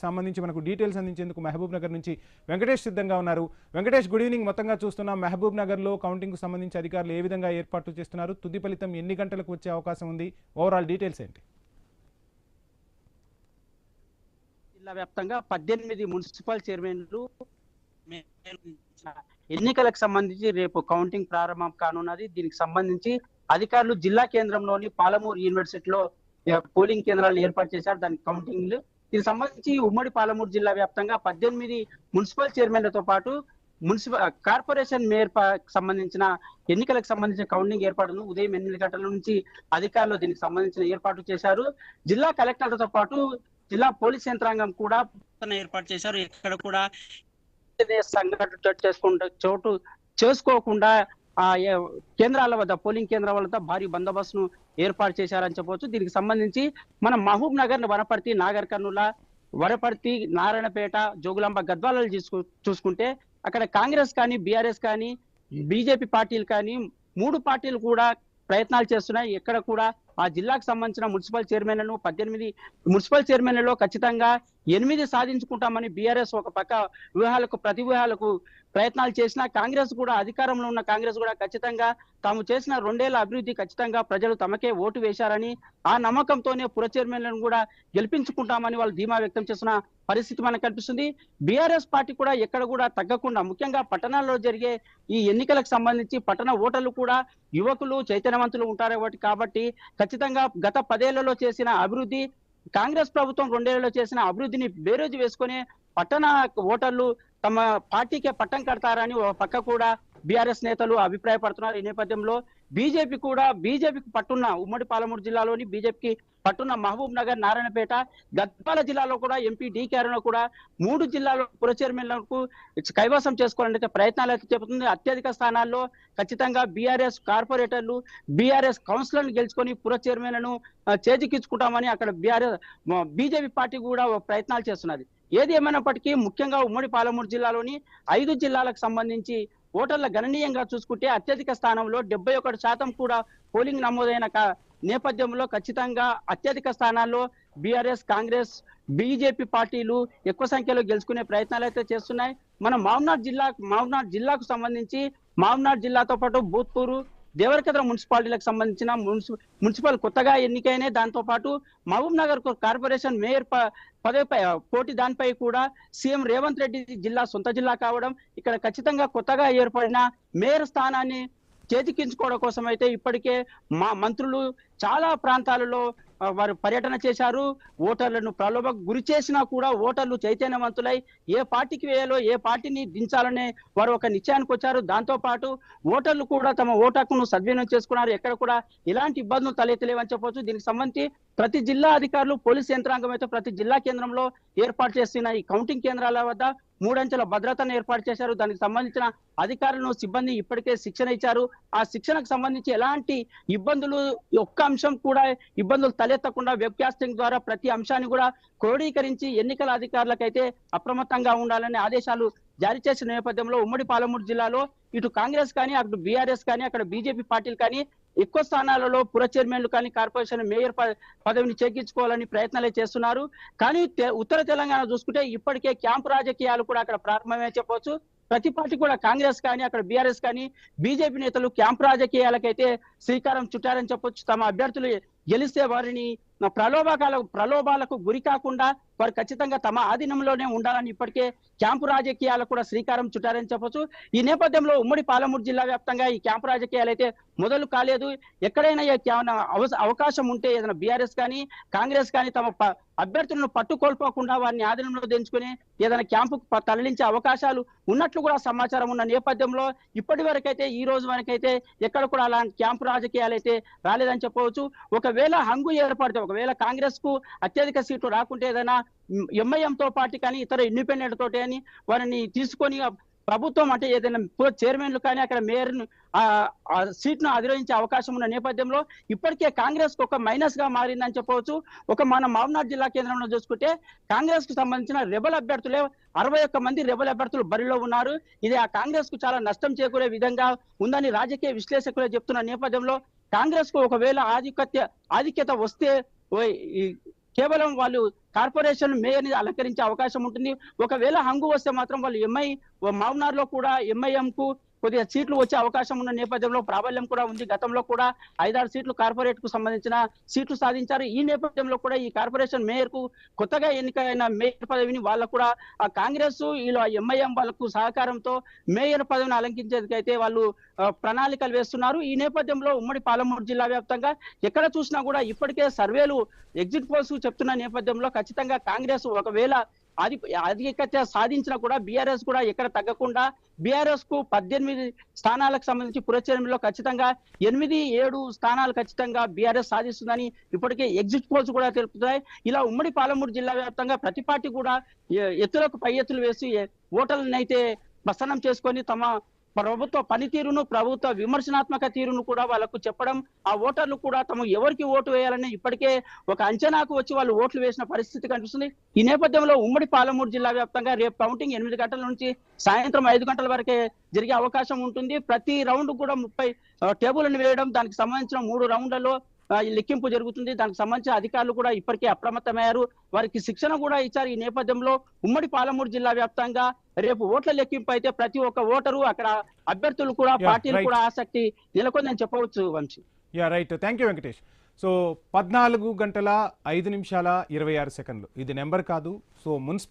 సంబంధించి మనకు డీటెయిల్స్ అందించేందుకు మహబూబ్ నగర్ నుంచి వెంకటేష్ సిద్ధంగా ఉన్నారు. Venkatesh, good evening. మొత్తంగా చూస్తున్నాం మహబూబ్ నగర్లో కౌంటింగ్కు సంబంధించి అధికారులు ఏ విధంగా ఏర్పాట్లు చేస్తున్నారు, తుది ఫలితం ఎన్ని గంటలకు వచ్చే అవకాశం ఉంది, ఓవరాల్ డీటెయిల్స్ ఏంటి? జిల్లా వ్యాప్తంగా 18 మున్సిపల్ చైర్మన్లు ఎన్నికలకు సంబంధించి రేపు కౌంటింగ్ ప్రారంభం కానున్నది. దీనికి సంబంధించి అధికారులు జిల్లా కేంద్రంలోని పాలమూరు యూనివర్సిటీలో పోలింగ్ కేంద్రాలను ఏర్పాటు చేశారు. దానికి కౌంటింగ్ దీనికి సంబంధించి ఉమ్మడి పాలమూరు జిల్లా వ్యాప్తంగా 18 మున్సిపల్ చైర్మన్లతో పాటు కార్పొరేషన్ మేయర్ సంబంధించిన ఎన్నికలకు సంబంధించిన కౌంటింగ్ ఏర్పాటును ఉదయం 8 గంటల నుంచి అధికారులు దీనికి సంబంధించిన ఏర్పాటు చేశారు. జిల్లా కలెక్టర్లతో పాటు జిల్లా పోలీస్ యంత్రాంగం కూడా ఏర్పాటు చేశారు. ఎక్కడ కూడా సంఘటన చోటు చేసుకోకుండా కేంద్రాల వద్ద పోలింగ్ కేంద్రాల వద్ద భారీ బందోబస్తును ఏర్పాటు చేశారని చెప్పవచ్చు. దీనికి సంబంధించి మనం మహబూబ్ నగర్, వనపర్తి, నాగర్ కర్నూల, వనపర్తి, నారాయణపేట, జోగులాంబ, గద్వాలలో చూసుకుంటే అక్కడ కాంగ్రెస్ కానీ, బీఆర్ఎస్ కానీ, బీజేపీ పార్టీలు కానీ 3 పార్టీలు కూడా ప్రయత్నాలు చేస్తున్నాయి. ఎక్కడ కూడా ఆ జిల్లాకు సంబంధించిన మున్సిపల్ చైర్మన్లను 18 మున్సిపల్ చైర్మన్లలో ఖచ్చితంగా 8 సాధించుకుంటామని బీఆర్ఎస్ ఒక పక్క ప్రతి వ్యూహాలకు ప్రయత్నాలు చేసినా కాంగ్రెస్ కూడా, అధికారంలో ఉన్న కాంగ్రెస్ కూడా ఖచ్చితంగా తాము చేసిన 2 ఏళ్ల అభివృద్ధి ఖచ్చితంగా ప్రజలు తమకే ఓటు వేశారని ఆ నమ్మకంతోనే పుర చైర్మన్లను కూడా గెలిపించుకుంటామని వాళ్ళు ధీమా వ్యక్తం చేస్తున్న పరిస్థితి మనకు కనిపిస్తుంది. బీఆర్ఎస్ పార్టీ కూడా ఎక్కడ కూడా తగ్గకుండా, ముఖ్యంగా పట్టణాల్లో జరిగే ఈ ఎన్నికలకు సంబంధించి పట్టణ ఓటర్లు కూడా యువకులు, చైతన్యవంతులు ఉంటారు కాబట్టి ఖచ్చితంగా గత 10 ఏళ్లలో చేసిన అభివృద్ధి, కాంగ్రెస్ ప్రభుత్వం 2 ఏళ్లలో చేసిన అభివృద్ధిని బేరోజు వేసుకుని పట్టణ ఓటర్లు తమ పార్టీకే పట్టం కడతారని ఒక పక్క కూడా బీఆర్ఎస్ నేతలు అభిప్రాయపడుతున్నారు. ఈ నేపథ్యంలో బీజేపీకి పట్టున్న ఉమ్మడి పాలమూరు జిల్లాలోని బీజేపీకి పట్టున్న మహబూబ్ నగర్, నారాయణపేట, గద్వాల జిల్లాలో కూడా ఎంపీ డీకే అరుణ కూడా 3 జిల్లాలో పుర చైర్మన్లకు కైవసం చేసుకోవాలంటే ప్రయత్నాలు అయితే చెబుతుంది. అత్యధిక స్థానాల్లో ఖచ్చితంగా బీఆర్ఎస్ కార్పొరేటర్లు, బీఆర్ఎస్ కౌన్సిలర్లు గెలుచుకొని పుర చైర్మన్లను చేజిక్కించుకుంటామని అక్కడ బీజేపీ పార్టీ కూడా ప్రయత్నాలు చేస్తున్నది. ఏది ఏమైనప్పటికీ ముఖ్యంగా ఉమ్మడి పాలమూరు జిల్లాలోని 5 జిల్లాలకు సంబంధించి ఓటర్ల గణనీయంగా చూసుకుంటే అత్యధిక స్థానంలో 71% కూడా పోలింగ్ నమోదైన నేపథ్యంలో ఖచ్చితంగా అత్యధిక స్థానాల్లో బీఆర్ఎస్, కాంగ్రెస్, బీజేపీ పార్టీలు ఎక్కువ సంఖ్యలో గెలుచుకునే ప్రయత్నాలు అయితే చేస్తున్నాయి. మన మహబూబ్నగర్ జిల్లాకు సంబంధించి మహబూబ్నగర్ జిల్లాతో పాటు భూత్పూరు, దేవరకద్ర మున్సిపాలిటీలకు సంబంధించిన మున్సిపల్ కొత్తగా ఎన్నికైన దాంతో పాటు మహబూబ్ నగర్ కార్పొరేషన్ మేయర్ పదవిపై పోటీ దానిపై కూడా సీఎం రేవంత్ రెడ్డి సొంత జిల్లా కావడం, ఇక్కడ ఖచ్చితంగా కొత్తగా ఏర్పడిన మేయర్ స్థానాన్ని చేజిక్కించుకోవడం కోసం అయితే ఇప్పటికే మంత్రులు చాలా ప్రాంతాలలో వారు పర్యటన చేశారు. ఓటర్లను ప్రలోభకు గురి చేసినా కూడా ఓటర్లు చైతన్యవంతులై ఏ పార్టీకి వేయాలో, ఏ పార్టీని దించాలనే వారు ఒక నిశ్చయానికి వచ్చారు. దాంతో పాటు ఓటర్లు కూడా తమ ఓటు హక్కును సద్వినియోగం చేసుకున్నారు. ఎక్కడ కూడా ఎలాంటి ఇబ్బందులు తలెత్తలేవని చెప్పవచ్చు. దీనికి సంబంధించి ప్రతి జిల్లా అధికారులు, పోలీస్ యంత్రాంగం అయితే ప్రతి జిల్లా కేంద్రంలో ఏర్పాటు చేస్తున్న ఈ కౌంటింగ్ కేంద్రాల వద్ద 3 అంచెల భద్రతను ఏర్పాటు చేశారు. దానికి సంబంధించిన అధికారులను, సిబ్బంది ఇప్పటికే శిక్షణ ఇచ్చారు. ఆ శిక్షణకు సంబంధించి ఎలాంటి ఇబ్బందులు, ఒక్క అంశం కూడా ఇబ్బందులు తలెత్తకుండా వెబ్ కాస్టింగ్ ద్వారా ప్రతి అంశాన్ని కూడా క్రోడీకరించి ఎన్నికల అధికారులకైతే అప్రమత్తంగా ఉండాలనే ఆదేశాలు జారీ చేసిన నేపథ్యంలో ఉమ్మడి పాలమూరు జిల్లాలో ఇటు కాంగ్రెస్ కానీ, అటు బీఆర్ఎస్ కానీ, అక్కడ బీజేపీ పార్టీలు కానీ ఎక్కువ స్థానాలలో పుర చైర్మన్లు కానీ, కార్పొరేషన్ మేయర్ పదవిని చేకించుకోవాలని ప్రయత్నాలే చేస్తున్నారు. కానీ ఉత్తర తెలంగాణ చూసుకుంటే ఇప్పటికే క్యాంపు రాజకీయాలు కూడా అక్కడ ప్రారంభమే చెప్పవచ్చు. ప్రతి పార్టీ కూడా కాంగ్రెస్ కానీ, అక్కడ బీఆర్ఎస్ కానీ, బీజేపీ నేతలు క్యాంపు రాజకీయాలకైతే శ్రీకారం చుట్టారని చెప్పొచ్చు. తమ అభ్యర్థులు గెలిస్తే వారిని ప్రలోభాలకు గురి కాకుండా వారు ఖచ్చితంగా తమ ఆధీనంలోనే ఉండాలని ఇప్పటికే క్యాంపు రాజకీయాలకు కూడా శ్రీకారం చుట్టారని చెప్పొచ్చు. ఈ నేపథ్యంలో ఉమ్మడి పాలమూరు జిల్లా వ్యాప్తంగా ఈ క్యాంపు రాజకీయాలు అయితే మొదలు కాలేదు. ఎక్కడైనా అవకాశం ఉంటే ఏదైనా బీఆర్ఎస్ కానీ, కాంగ్రెస్ కానీ తమ అభ్యర్థులను పట్టుకోల్పోకుండా వారిని ఆధీనంలో తెంచుకుని ఏదైనా క్యాంపుకు తరలించే అవకాశాలు ఉన్నట్లు కూడా సమాచారం ఉన్న నేపథ్యంలో ఇప్పటి వరకైతే, ఈ రోజు వరకైతే ఎక్కడ కూడా అలాంటి క్యాంపు రాజకీయాలు అయితే రాలేదని చెప్పవచ్చు. ఒకవేళ హంగు ఏర్పడితే, ఒకవేళ కాంగ్రెస్ కు అత్యధిక సీట్లు రాకుంటే ఏదైనా ఎంఐఎంతో పాటు కానీ ఇతర ఇండిపెండెంట్ తోటి అని వారిని తీసుకొని ప్రభుత్వం అంటే ఏదైనా చైర్మన్లు కానీ అక్కడ మేయర్ సీట్ను అధిరోహించే అవకాశం ఉన్న నేపథ్యంలో ఇప్పటికే కాంగ్రెస్ కు ఒక మైనస్ గా మారిందని చెప్పవచ్చు. మన మహబూబ్నగర్ జిల్లా కేంద్రంలో చూసుకుంటే కాంగ్రెస్ కు సంబంధించిన రెబల్ అభ్యర్థులే 61 మంది రెబల్ అభ్యర్థులు బరిలో ఉన్నారు. ఇది ఆ కాంగ్రెస్ కు చాలా నష్టం చేకూరే విధంగా ఉందని రాజకీయ విశ్లేషకులే చెప్తున్న నేపథ్యంలో కాంగ్రెస్ కు ఒకవేళ ఆధిక్యత వస్తే కేవలం వాళ్ళు కార్పొరేషన్ మేయర్ని అలంకరించే అవకాశం ఉంటుంది. ఒకవేళ హంగు వస్తే మాత్రం వాళ్ళు మహబూబ్నగర్ లో కూడా ఎంఐఎం కు కొద్దిగా సీట్లు వచ్చే అవకాశం ఉన్న నేపథ్యంలో ప్రాబల్యం కూడా ఉంది. గతంలో కూడా 5-6 సీట్లు కార్పొరేట్ కు సంబంధించిన సీట్లు సాధించారు. ఈ నేపథ్యంలో కూడా ఈ కార్పొరేషన్ మేయర్ కు కొత్తగా ఎన్నికైన మేయర్ పదవిని వాళ్ళకు కూడా ఆ కాంగ్రెస్ వీళ్ళు ఎంఐఎం వాళ్ళకు సహకారంతో మేయర్ పదవిని అలంకించేందుకైతే వాళ్ళు ప్రణాళికలు వేస్తున్నారు. ఈ నేపథ్యంలో ఉమ్మడి పాలమూరు జిల్లా వ్యాప్తంగా ఎక్కడ చూసినా కూడా ఇప్పటికే సర్వేలు ఎగ్జిట్ పోల్స్ చెప్తున్న నేపథ్యంలో ఖచ్చితంగా కాంగ్రెస్ ఒకవేళ అధికత సాధించినా కూడా బీఆర్ఎస్ కూడా ఎక్కడ తగ్గకుండా బీఆర్ఎస్ కు 18 స్థానాలకు సంబంధించి పురచరణలో ఖచ్చితంగా 8-7 స్థానాలు ఖచ్చితంగా బీఆర్ఎస్ సాధిస్తుందని ఇప్పటికే ఎగ్జిట్ పోల్స్ కూడా తెలుపుతున్నాయి. ఇలా ఉమ్మడి పాలమూరు జిల్లా వ్యాప్తంగా ప్రతి పార్టీ కూడా ఎత్తులకు పై ఎత్తులు వేసి ఓటర్లను అయితే ప్రసన్నం చేసుకొని తమ ప్రభుత్వ పనితీరును ప్రభుత్వ విమర్శనాత్మక తీరును కూడా వాళ్ళకు చెప్పడం, ఆ ఓటర్లు కూడా తమ ఎవరికి ఓటు వేయాలని ఇప్పటికే ఒక అంచనాకు వచ్చి వాళ్ళు ఓట్లు వేసిన పరిస్థితి కనిపిస్తుంది. ఈ నేపథ్యంలో ఉమ్మడి పాలమూరు జిల్లా వ్యాప్తంగా రేపు కౌంటింగ్ 8 గంటల నుంచి సాయంత్రం 5 గంటల వరకే జరిగే అవకాశం ఉంటుంది. ప్రతి రౌండ్ కూడా 30 టేబుల్ని వేయడం, దానికి సంబంధించిన 3 రౌండ్లలో ఈ లెక్కింపు జరుగుతుంది. దానికి సంబంధించిన అధికారులు కూడా ఇప్పటికే అప్రమత్తమయ్యారు. వారికి శిక్షణ కూడా ఇచ్చారు. ఈ నేపథ్యంలో ఉమ్మడి పాలమూరు జిల్లా వ్యాప్తంగా రేపు ఓట్ల లెక్కింపు అయితే ప్రతి ఒక్క ఓటరు అక్కడ అభ్యర్థులు కూడా పార్టీలు కూడా ఆసక్తి నెలకొందని చెప్పవచ్చు Vamsi. Right, thank you Venkatesh. So 14 గంటల 5 నిమిషాల 26 సెకండ్లు ఇది నెంబర్ కాదు. So municipal